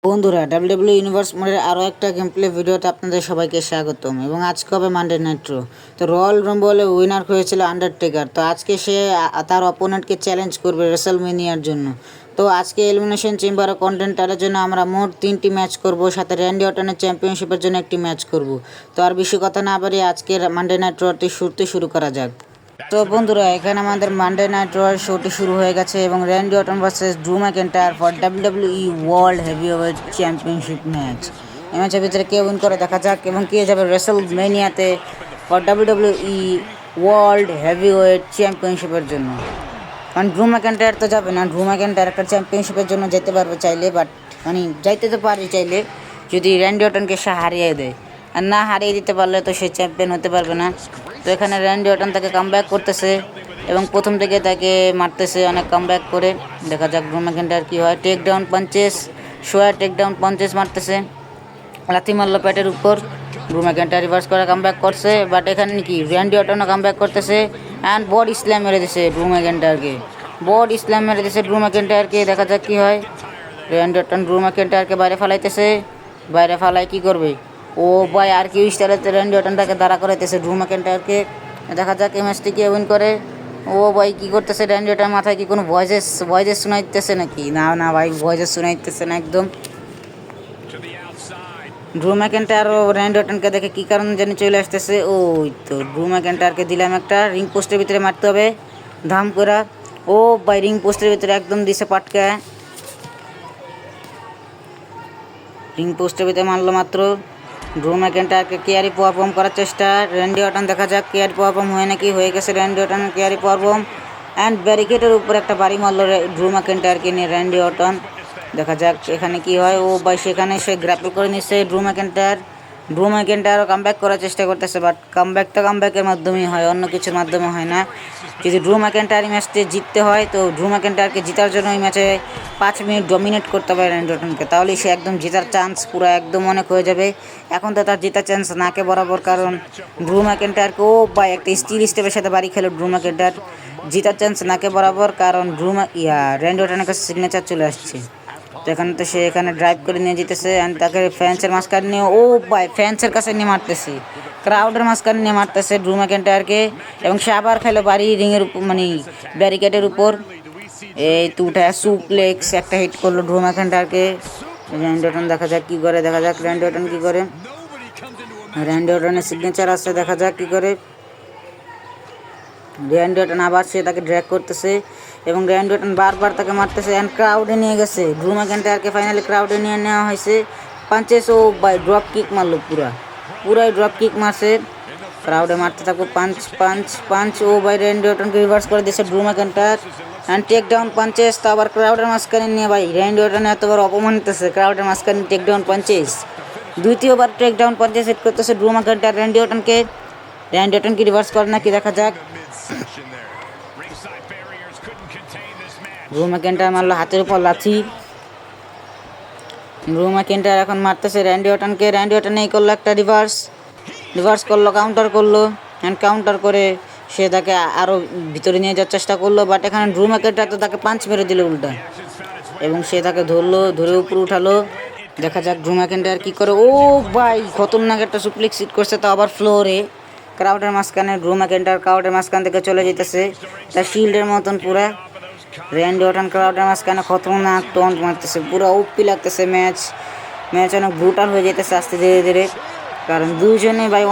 বন্ধুরা, WWE universe মোডের আরও একটা গেম প্লে ভিডিওতে আপনাদের সবাইকে স্বাগতম। এবং আজকে হবে মানডে নাইট র। তো রয়্যাল রাম্বলে উইনার হয়েছিল আন্ডারটেকার। তো আজকে সে তার অপোনেন্টকে চ্যালেঞ্জ করবে রেসলমেনিয়ার জন্য। তো আজকে এলিমিনেশন চেম্বার কন্টেন্টারের জন্য আমরা মোট 3টি ম্যাচ করব, সাথে র্যান্ডি অর্টনের চ্যাম্পিয়নশিপের জন্য একটি ম্যাচ করব। তো আর বেশি কথা না বাড়িয়ে আজকের মানডে নাইট রটি শুরু করা যাক। তো বন্ধুরা, এখানে আমাদের মানডে নাইট রয়্যাল শোটি শুরু হয়ে গেছে এবং Randy Orton versus Drew McIntyre for WWE world heavyweight championship match. এই ম্যাচের ভিতরে কে উইন করে দেখা যাক এবং কে যাবে রেসলমেনিয়াতে ফর ডাব্লিউডাব্লিউই ওয়ার্ল্ড হেভিওয়েট চ্যাম্পিয়নশিপের জন্য। কারণ ড্রু ম্যাকইন্টায়ার তো যাবে না, ড্রু ম্যাকইন্টায়ার একটা চ্যাম্পিয়নশিপের জন্য যেতে পারবে চাইলে, বাট যাইতে তো পারে চাইলে যদি র্যান্ডি অর্টনকে সে হারিয়ে দেয়। আর না হারিয়ে দিতে পারলে তো সে চ্যাম্পিয়ন হতে পারবে না। তো এখানে র্যান্ডি অর্টন তাকে কামব্যাক করতেছে এবং প্রথম থেকে তাকে মারতেছে অনেক কামব্যাক করে। দেখা যাক ড্রু ম্যাকইন্টায়ার কী হয়। টেক ডাউন পাঞ্চেস, সোয়া টেক ডাউন পাঞ্চেস মারতেছে, লাথি মারলো প্যাটের উপর। ড্রু ম্যাকইন্টায়ার রিভার্স করে কামব্যাক করছে, বাট এখানে কি র্যান্ডি অর্টনও কামব্যাক করতেছে অ্যান্ড বডি স্ল্যাম মেরে দিছে ড্রু ম্যাকইন্টায়ারকে। বডি স্ল্যাম মেরে দিছে ড্রু ম্যাকইন্টায়ারকে। দেখা যাক কী হয়। র্যান্ডি অর্টন ড্রু ম্যাকইন্টায়ারকে বাইরে ফালাইতেছে। বাইরে ফালাই কী করবে ও ভাই, আর কি স্টাইলে র্যান্ডি অর্টনটাকে দাঁড়া করাইতেছে ড্রু ম্যাকইন্টায়ারকে। দেখা যাক এই ম্যাচটি কে উইন করে। ও ভাই, কী করতেছে র্যান্ডি অর্টন? মাথায় কি কোনো ভয়েসেস শোনাইতেছে নাকি? না না ভাই, ভয়েসেস শোনাইতেছে না একদম। ড্রু ম্যাকইন্টায়ার ও র্যান্ডি অর্টনকে দেখে কী কারণ জানি চলে আসতেছে। ওই তো ড্রু ম্যাকইন্টায়ারকে দিলাম একটা রিং পোস্টের ভিতরে মারতে হবে ধাম করা। ও ভাই, রিং পোস্টের ভিতরে একদম দিছে পাটকা। রিং পোস্টের ভিতরে মারলো মাত্র। ড্রু ম্যাকইন্টায়ারকে কেয়ারি পারফর্ম করার চেষ্টা র্যান্ডি অর্টন। দেখা যাক কেয়ারি পারফর্ম হয় নাকি। হয়ে গেছে র্যান্ডি অর্টনের কেয়ারি পারফর্ম অ্যান্ড ব্যারিকেডের উপর একটা বাড়ি মারলো ড্রু ম্যাকইন্টায়ারকে নিয়ে র্যান্ডি অর্টন। দেখা যাক এখানে কি হয়। ও ভাই, সেখানে সে গ্র্যাপল করে নিচ্ছে ড্রু ম্যাকইন্টায়ার। ড্রু ম্যাকইন্টায়ারও কামব্যাক করার চেষ্টা করতেছে, বাট কামব্যাকটা কামব্যাকের মাধ্যমেই হয়, অন্য কিছুর মাধ্যমে হয় না। যদি ড্রু ম্যাকইন্টায়ার এই ম্যাচটি জিততে হয়, তো ড্রু ম্যাকইন্টায়ারকে জেতার জন্য এই ম্যাচে 5 মিনিট ডমিনেট করতে হবে র্যান্ডি অর্টনকে, তাহলেই সে একদম জেতার চান্স পুরো একদম অনেক হয়ে যাবে। এখন তো তার জেতার চান্স নাকে বরাবর, কারণ ড্রু ম্যাকইন্টায়ারকে ও ভাই একটা স্টিল স্টেপের সাথে বাড়ি খেলো ড্রু ম্যাকইন্টায়ার। জেতার চান্স নাকে বরাবর, কারণ র্যান্ডি অর্টনের কাছে সিগনেচার চলে আসছে। তো এখানে তো সে এখানে ড্রাইভ করে নিয়ে যেতেছে অ্যান্ড তাকে ফ্যান্সের মাঝখানে নিয়ে ও ভাই ফ্যান্সের কাছে নিয়ে মারতেছে, ক্রাউডের মাঝখানে নিয়ে মারতেছে ড্রু ম্যাকইন্টায়ারকে। এবং সে আবার খেলো বাড়ি রিংয়ের উপর, ব্যারিকেডের উপর। এই তো উঠায় সুপ্লেক্স একটা হিট করলো ড্রু ম্যাকইন্টায়ারকে। র্যান্ডি অর্টন দেখা যাক কী করে। দেখা যাক র্যান্ডি অর্টন কী করে। র্যান্ডি অর্টনের সিগনেচার আছে, দেখা যাক কী করে। র্যান্ডি অর্টন আবার সে তাকে ড্র্যাগ করতেছে এবং র্যান্ডি অর্টন বারবার তাকে মারতেছে অ্যান্ড ক্রাউডে নিয়ে গেছে ড্রু ম্যাকইন্টায়ারকে। ফাইনালি ক্রাউডে নিয়ে নেওয়া হয়েছে। পাঞ্চেস ও বাই ড্রপ কিক মারলো, পুরাই ড্রপ কিক মারছে। ক্রাউডে মারতে থাকবো পাঞ্চ পাঞ্চ পাঞ্চ। ও বাই, র্যান্ডি অর্টনকে রিভার্স করে দিয়েছে Drew McIntyre and take down punches. তো আবার ক্রাউডের মাঝখানে নিয়ে ভাই র্যান্ডি অর্টন এতবার অপমান হতেছে, ক্রাউডের মাঝখানে টেক ডাউন পাঞ্চেস। দ্বিতীয়বার টেক ডাউন পাঞ্চেস হিট করতেছে ড্রু ম্যাকইন্টায়ার র্যান্ডি অর্টনকে। র্যান্ডি অর্টন কি রিভার্স করে নাকি দেখা যাক। ড্রু ম্যাকইন্টায়ার মারলো হাতের উপর লাথি। ড্রু ম্যাকইন্টায়ার এখন মারতেছে র্যান্ডি অর্টনকে। র্যান্ডি অর্টন এই করলো একটা রিভার্স করলো, কাউন্টার করলো অ্যান্ড কাউন্টার করে সে তাকে আরও ভিতরে নিয়ে যাওয়ার চেষ্টা করলো, বাট এখানে ড্রু ম্যাকইন্টায়ার তো তাকে পাঞ্চ মেরে দিল উল্টা এবং সে তাকে ধরে উপরে উঠালো। দেখা যাক ড্রু ম্যাকইন্টায়ার কী করে। ও ভাই, খতরনাক একটা সুপ্লেক্স হিট করছে, তো আবার ফ্লোরে ক্রাউডের মাঝখানে। ড্রু ম্যাকইন্টায়ার ক্রাউডের মাঝখান থেকে চলে যেতেছে তার শিল্ডের মতন পুরা। র্যান্ডি অর্টন ক্রাউডের মাঝখানে খতরনাক টন্ট মারতেছে, পুরো ওপি লাগতেছে। ম্যাচ অনেক ব্রুটাল হয়ে যেতেছে আস্তে ধীরে ধীরে, কারণ দুইজনে ভাই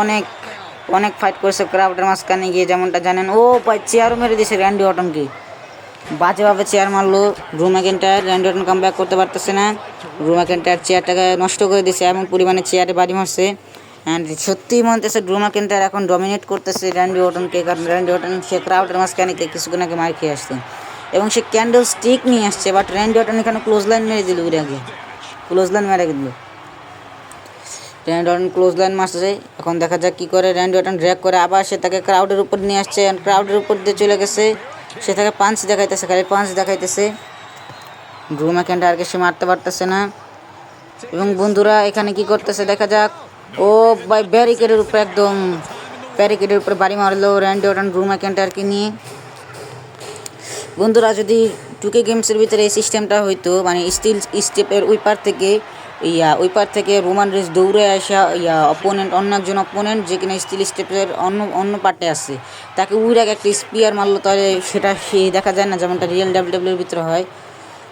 অনেক ফাইট করছে ক্রাউডের মাঝখানে গিয়ে, যেমনটা জানেন। ও ভাই, চেয়ারও মেরে দিয়েছে র্যান্ডি অর্টনকে, বাজেভাবে চেয়ার মারলো ড্রু ম্যাকইন্টায়ার। র্যান্ডি অর্টন কামব্যাক করতে পারতেছে না। ড্রু ম্যাকইন্টায়ার চেয়ারটাকে নষ্ট করে দিয়েছে, এমন পরিমাণে চেয়ারে বাড়ি মারছে। অ্যান্ড সত্যিই মনে হচ্ছে ড্রু ম্যাকইন্টায়ার এখন ডমিনেট করতেছে র্যান্ডি অর্টনকে, কারণ র্যান্ডি অর্টন সে ক্রাউডের মাঝখানে কিছুক্ষণ আগে মার খেয়ে আসছে এবং সে ক্যান্ডেল স্টিক নিয়ে আসছে, বাট র্যান্ডি অর্টন এখানে ক্লোজ লাইন মেরে দিল। ওর আগে ক্লোজ লাইন মেরে দিল। র্যান্ডি অর্টন ক্লোজ লাইন মারছে। এখন দেখা যাক কী করে। র্যান্ডি অর্টন ড্র্যাগ করে আবার সে তাকে ক্রাউডের উপর নিয়ে আসছে অ্যান্ড ক্রাউডের উপর দিয়ে চলে গেছে। সে তাকে পাঞ্চ দেখাইতেছে, খালি পাঞ্চ দেখাইতেছে। ড্রু ম্যাকইন্টায়ারকে সে মারতে পারতেছে না। এবং বন্ধুরা এখানে কি করতেছে দেখা যাক। ও ভাই, ব্যারিকেডের উপরে বাড়ি মারলো র্যান্ডি অর্টন ড্রু ম্যাকইন্টায়ারকে নিয়ে। বন্ধুরা, যদি 2K গেমসের ভিতরে এই সিস্টেমটা হইতো, স্টিল স্টেপের ওই পার থেকে ওই পার থেকে রোমান রেস দৌড়ে আসা অন্য একজন অপোনেন্ট যে কিনা স্টিল স্টেপের অন্য পার্টে আছে, তাকে উইরাক একটা স্পিয়ার মারলো, তাহলে সেটা সে দেখা যায় না যেমনটা রিয়েল ডাব্লিউডাব্লিউর ভিতরে হয়,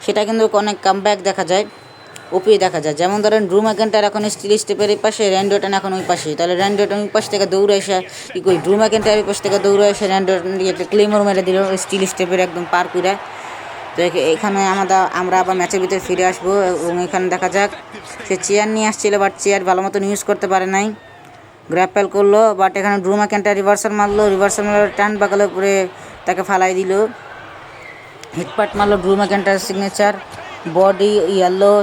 সেটা কিন্তু অনেক কামব্যাক দেখা যায়, ওপি দেখা যায়। যেমন ধরেন ড্রু ম্যাকইন্টায়ার এখন স্টিল স্টেপের এই পাশে, র্যান্ডি অর্টন এখন ওই পাশে, তাহলে র্যান্ডি অর্টন ওই পাশ থেকে দৌড়ে এসে ড্রু ম্যাকইন্টায়ার ওই পাশ থেকে দৌড়ে এসে র্যান্ডি অর্টন একটা ক্লেমর মেরে দিল স্টিল স্টেপের একদম পার করে। তো এখানে আমরা আবার ম্যাচের ভিতরে ফিরে আসবো এবং এখানে দেখা যাক সে চেয়ার নিয়ে আসছিল, বাট চেয়ার ভালো মতন ইউজ করতে পারে নাই, গ্র্যাপেল করলো, বাট এখানে ড্রু ম্যাকইন্টায়ার রিভার্সাল মারলো টান বাকালের উপরে তাকে ফালাই দিল, হিটপাট মারলো ড্রু ম্যাকইন্টায়ার সিগনেচার, বডি ইয়েলো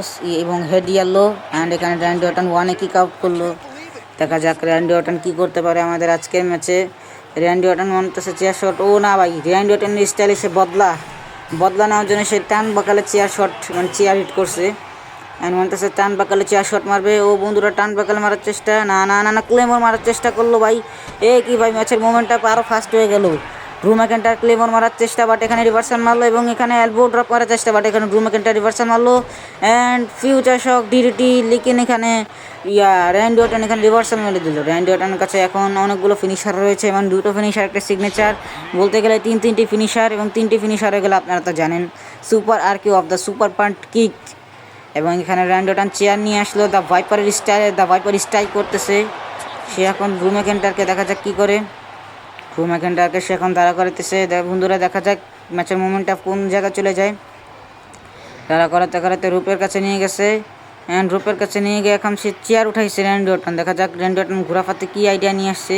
এবং হেড ইয়েলো, অ্যান্ড এখানে র্যান্ডি অর্টন ওয়ানে কিক আউট করলো। দেখা যাক র্যান্ডি অর্টন কী করতে পারে আমাদের আজকের ম্যাচে। র্যান্ডি অর্টন মানতেছে চেয়ার শট, ও না ভাই, র্যান্ডি অর্টনের স্টাইলে সে বদলা নেওয়ার জন্য সে টান বাকালে চেয়ার শট মানে চেয়ার হিট করছে, অ্যান্ড মানতেছে টান বাকালে চেয়ার শট মারবে। ও বন্ধুরা টান বাকালে মারার চেষ্টা, না না না না ক্লেমর মারার চেষ্টা করলো ভাই, কি ভাই ম্যাচের মোমেন্টটা আরও ফাস্ট হয়ে গেল। ড্রু ম্যাকইন্টায়ার ক্লেমর মারার চেষ্টা, বাট এখানে রিভার্সাল মারলো, এবং এখানে এলবো ড্রপ করার চেষ্টা, বাট এখানে ড্রু ম্যাকইন্টায়ার রিভার্সাল মারলো, অ্যান্ড ফিউচার শক ডিডিটি লিখেন এখানে র্যান্ডি অর্টন এখানে রিভার্সাল মেরে দিল। র্যান্ডি অর্টনের কাছে এখন অনেকগুলো ফিনিশার রয়েছে, এবং দুটো ফিনিশার একটা সিগনেচার, বলতে গেলে তিনটি ফিনিশার, এবং তিনটি ফিনিশার হয়ে গেলে আপনারা তো জানেন super RKO of the super punt kick. এবং এখানে র্যান্ডি অর্টন চেয়ার নিয়ে আসলো, দ্য ভাইপার স্টাইল করতেছে সে এখন ড্রু ম্যাকইন্টায়ারকে, দেখা যাক কী করে। ড্রু ম্যাকইন্টায়ারকে সে এখন দাঁড়া করাতেছে, বন্ধুরা দেখা যাক ম্যাচের মোমেন্টটা কোন জায়গায় চলে যায়। দাঁড়া করাতে রূপের কাছে নিয়ে গেছে, অ্যান্ড রূপের কাছে নিয়ে গিয়ে এখন সে চেয়ার উঠাইছে র্যান্ডি অর্টন। দেখা যাক র্যান্ডি অর্টন ঘোরাফাতে কী আইডিয়া নিয়ে আসছে,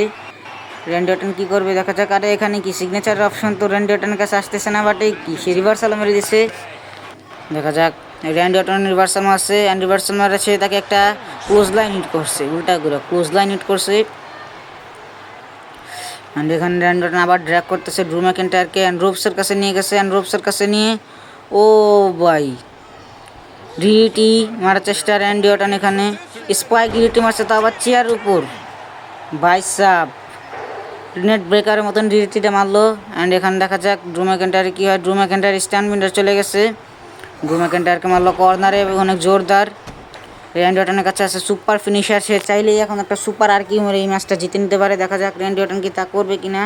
র্যান্ডি অর্টন কী করবে দেখা যাক। আরে এখানে কি সিগনেচার অপশন তো র্যান্ডি অর্টনের কাছে আসতেছে না, বাট কি সে রিভার্সাল মেরে দিছে। দেখা যাক র্যান্ডি অর্টন রিভার্সাল মারছে, অ্যান্ড রিভার্সাল মারছে তাকে একটা ক্লোজ লাইন হিট করছে, উল্টা করে ক্লোজ লাইন হিট করছে। অ্যান্ড এখানে র্যান্ডি অর্টন আবার ড্র্যাগ করতেছে ড্রু ম্যাকইন্টায়ারকে, অ্যান্ড রোপসের কাছে নিয়ে গেছে, অ্যান্ড রোপসের কাছে নিয়ে ও ভাই ডিডিটি মারার চেষ্টা র্যান্ডি অর্টন, এখানে স্পাইক ডিডিটি মারছে, তো আবার চেয়ার উপর বাইসাপ নেট ব্রেকারের মতন ডিডিটিটা মারলো। অ্যান্ড এখানে দেখা যাক ড্রু ম্যাকইন্টায়ার কী হয়। ড্রু ম্যাকইন্টায়ার স্ট্যান্ড বিন্ডার চলে গেছে, ড্রু ম্যাকইন্টায়ারকে মারলো কর্নারে অনেক জোরদার। র্যান্ডি অর্টনের কাছে আছে সুপার ফিনিশার, সে চাইলেই এখন একটা সুপার আরকিউ মেরে এই ম্যাচটা জিতে নিতে পারে। দেখা যাক র্যান্ডি অর্টন কি তা করবে কি না।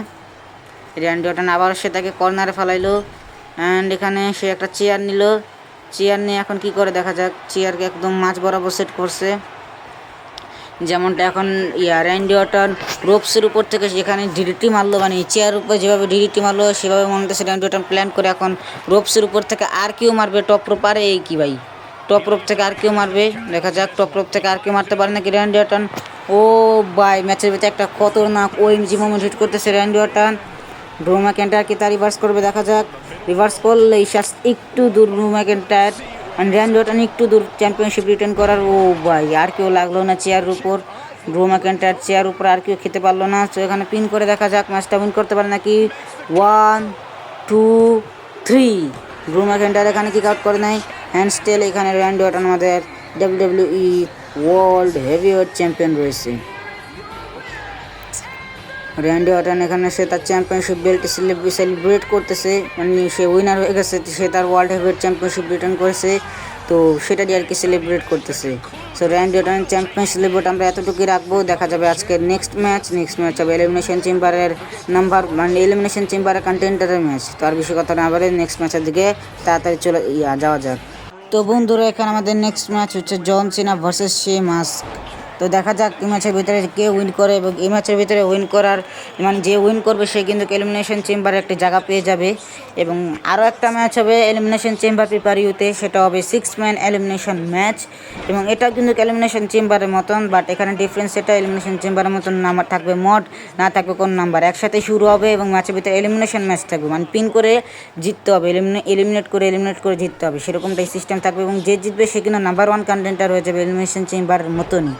র্যান্ডি অর্টন আবার সে তাকে কর্নারে ফালাইলো, অ্যান্ড এখানে সে একটা চেয়ার নিল, চেয়ার নিয়ে এখন কি করে দেখা যাক। চেয়ারকে একদম মাঝ বরাবর সেট করছে, যেমনটা এখন র্যান্ডি অর্টন রোপসের উপর থেকে যেখানে ডিডিটি মারলো, মানে চেয়ার উপরে যেভাবে ডিডিটি মারলো সেভাবে মনে হচ্ছে র্যান্ডি অর্টন প্ল্যান করে এখন রোপসের উপর থেকে আর কেউ মারবে টপ রোপ, পারে এই কি ভাই টপ রোপ থেকে আর কেউ মারবে। দেখা যাক টপ রোপ থেকে আর কেউ মারতে পারে নাকি র্যান্ডি অর্টন। ও ভাই ম্যাচের ভিতরে একটা খতরনাক ওএমজি মোমেন্ট হিট করতেছে র্যান্ডি অর্টন। ড্রু ম্যাকইন্টায়ার কি তা রিভার্স করবে দেখা যাক। রিভার্স করলে একটু দূর ড্রু ম্যাকইন্টায়ার, অ্যান্ড র্যান্ডি অর্টন একটু দূর চ্যাম্পিয়নশিপ রিটার্ন করার। ও ভাই আর কেউ লাগলো না চেয়ারের উপর, ড্রু ম্যাকইন্টায়ার চেয়ার উপর আর কেউ খেতে পারলো না। তো এখানে পিন করে দেখা যাক ম্যাচটা উইন করতে পারে নাকি। 1 2 3 ড্রু ম্যাকইন্টায়ার এখানে কিক আউট করে নেয়, হ্যান্ড স্টেল। এখানে র্যান্ডি অর্টন আমাদের WWE ওয়ার্ল্ড হেভিওয়েট চ্যাম্পিয়ন রয়েছে। র্যান্ডি অর্টন এখানে সে তার চ্যাম্পিয়নশিপ বেল্ট সেলিব্রেট করতেছে, মানে সে উইনার হয়ে গেছে, সে তার ওয়ার্ল্ড হেভিওয়েট চ্যাম্পিয়নশিপ রিটার্ন করেছে, তো সেটা দিয়ে আর কি সেলিব্রেট করতেছে। সো র্যান্ডি অর্টনের চ্যাম্পিয়ন সেলিব্রেট আমরা এতটুকুই রাখবো। দেখা যাবে আজকের নেক্সট ম্যাচ হবে এলিমিনেশন চেম্বারের এলিমিনেশন চেম্বারের কন্টেন্টারের ম্যাচ। তো আর বেশি কথা না বলে নেক্সট ম্যাচের দিকে তাড়াতাড়ি চলে যাওয়া যাক। তো বন্ধুরা এখানে আমাদের নেক্সট ম্যাচ হচ্ছে জন সিনা ভার্সেস শেমাস। তো দেখা যাক এই ম্যাচের ভিতরে কে উইন করে, এবং এই ম্যাচের ভিতরে উইন করার মানে যে উইন করবে সে কিন্তু এলিমিনেশন চেম্বারে একটা জায়গা পেয়ে যাবে। এবং আরও একটা ম্যাচ হবে এলিমিনেশন চেম্বার প্রিপারিউতে, সেটা হবে 6 ম্যান এলিমিনেশন ম্যাচ, এবং এটাও কিন্তু এলিমিনেশন চেম্বারের মতন, বাট এখানে ডিফারেন্স এটা এলিমিনেশন চেম্বারের মতন নাম্বার থাকবে মড, না থাকবে কোন নাম্বার, একসাথে শুরু হবে এবং ম্যাচের ভিতরে এলিমিনেশন ম্যাচ থাকবে, মানে পিন করে জিততে হবে, এলিমিনেট করে জিততে হবে, সেরকমটাই সিস্টেম থাকবে। এবং যে জিতবে সে কিন্তু নাম্বার 1 কন্টেন্টার হয়ে যাবে এলিমিনেশন চেম্বারের মতনই।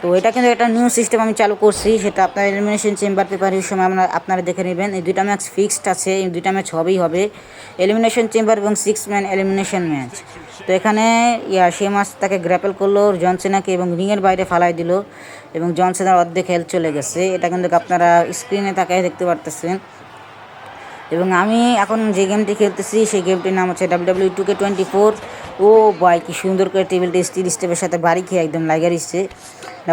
তো এটা কিন্তু একটা নিউ সিস্টেম আমি চালু করছি, সেটা আপনার এলিমিনেশন চেম্বার পেপারের সময় আপনারা দেখে নেবেন। এই দুইটা ম্যাচ ফিক্সড আছে, এই দুইটা ম্যাচ হবে এলিমিনেশন চেম্বার এবং 6 ম্যান এলিমিনেশন ম্যাচ। তো এখানে শেমাস তাকে গ্র্যাপেল করলো জন সিনাকে এবং রিংয়ের বাইরে ফালাই দিল, এবং জন সিনার অর্ধেক হেলথ চলে গেছে। এটা কিন্তু আপনারা স্ক্রিনে তাকায় দেখতে পারতেছেন। এবং আমি এখন যে গেমটি খেলতেছি সেই গেমটির নাম হচ্ছে WWE 2K24। ও ভাই কি সুন্দর করে টেবিলটা স্টিল স্টেপের সাথে বাড়ি খেয়ে একদম লাইগার এসছে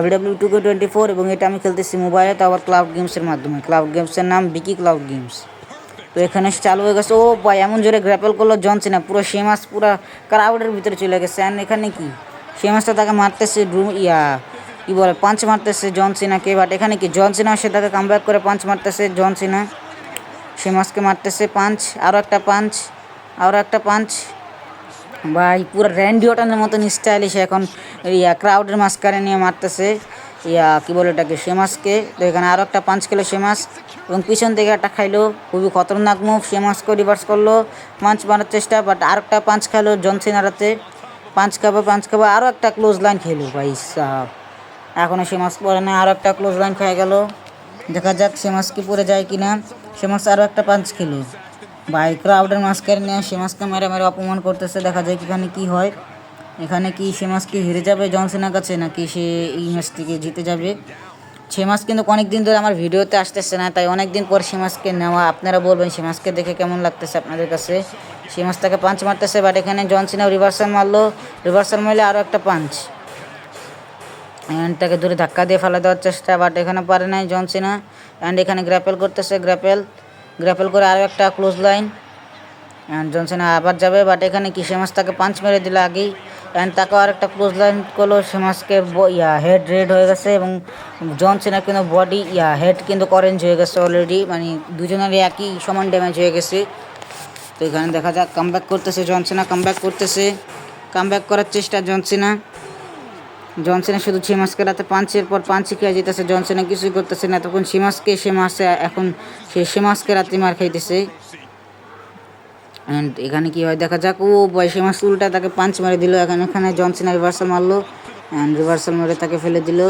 WWE 2K24। এবং এটা আমি খেলতেছি মোবাইলে, তো আবার ক্লাউড গেমসের মাধ্যমে। ক্লাউড গেমসের নাম বিকি ক্লাউড গেমস। তো এখানে চালু হয়ে গেছে। ও ভাই এমন জোরে গ্র্যাপেল করলো জন সিনা, পুরো সেমাস পুরো ক্রাউডের ভিতরে চলে গেছে। অ্যান্ড এখানে কি সেমাসটা তাকে মারতেছে কি বলে পাঞ্চ মারতেছে জন সিনাকে। বাট এখানে কি জন সিনা সে তাকে কামব্যাক করে পাঞ্চ মারতেছে জন সিনা, সেমাসকে মারতেছে পাঞ্চ, আরও একটা পাঞ্চ। ভাই পুরো র্যান্ডি অর্টনের মতন স্টাইলিশ এখন ক্রাউডের মাঝখানে নিয়ে মারতেছে কি বলে এটাকে সেমাসকে। তো এখানে আরও একটা পাঞ্চ খেলো সেমাস এবং পিছন থেকে একটা খাইলো, খুবই খতরনাক মুভ। সেমাসকে রিভার্স করলো, পাঞ্চ মারার চেষ্টা, বাট আরেকটা পাঞ্চ খাইলো জন সিনারাতে। পাঞ্চ খাবো আরও একটা ক্লোজ লাইন খেলো ভাই সাহ। এখনও সেমাস পরে না, আরও একটা ক্লোজ লাইন খেয়ে গেল। দেখা যাক সেমাস কি পড়ে যায় কিনা। সেমাস আরও একটা পাঞ্চ খেলো ভাই, ক্রাউডের মাঝখানে নিয়ে সেমাসকে মেরে অপমান করতেছে। দেখা যায় এখানে কি হয়। এখানে কি সেমাস কি হেরে যাবে জন সিনার কাছে, নাকি সে এই ম্যাচটিকে জিতে যাবে। সেমাস কিন্তু অনেক দিন ধরে আমার ভিডিওতে আসতেছে না, তাই অনেক দিন পর সেমাসকে নেওয়া। আপনারা বলবেন সেমাসকে দেখে কেমন লাগতেছে আপনাদের কাছে। সেমাস তাকে পাঞ্চ মারতেছে, বাট এখানে জন সিনাও রিভার্সাল মারলে আরও একটা পাঞ্চ। অ্যান্ড তাকে দূরে ধাক্কা দিয়ে ফেলা দেওয়ার চেষ্টা, বাট এখানে পারে নাই জন সিনা। অ্যান্ড এখানে গ্র্যাপেল করতেছে, গ্র্যাপেল করে আরও একটা ক্লোজ লাইন। অ্যান্ড জন সিনা আবার যাবে, বাট এখানে কি সেমাস তাকে পাঞ্চ মেরে দিল আগেই। অ্যান্ড তাকেও আর একটা ক্লোজ লাইন করলো। সেমাসকে হেড রেড হয়ে গেছে এবং জন সিনার কিন্তু বডি হেড কিন্তু অরেঞ্জ হয়ে গেছে অলরেডি, মানে দুজনেরই একই সমান ড্যামেজ হয়ে গেছে। তো এখানে দেখা যাক কামব্যাক করতেছে জন সিনা, কামব্যাক করার চেষ্টা জন সিনা শুধু সেমাসকে রাতে পাঞ্চের পর পাঞ্চই খেয়ে যেতেছে। জন সিনা কিছুই করতেছে না, তখন এখন সেমাসকে রাতে মার খাইতেছে। অ্যান্ড এখানে কী হয় দেখা যাক। ও বয় সেমাস উল্টা তাকে পাঞ্চ মেরে দিল। এখানে জন সিনা রিভার্সাল মারলো, অ্যান্ড রিভার্সাল মেরে তাকে ফেলে দিল।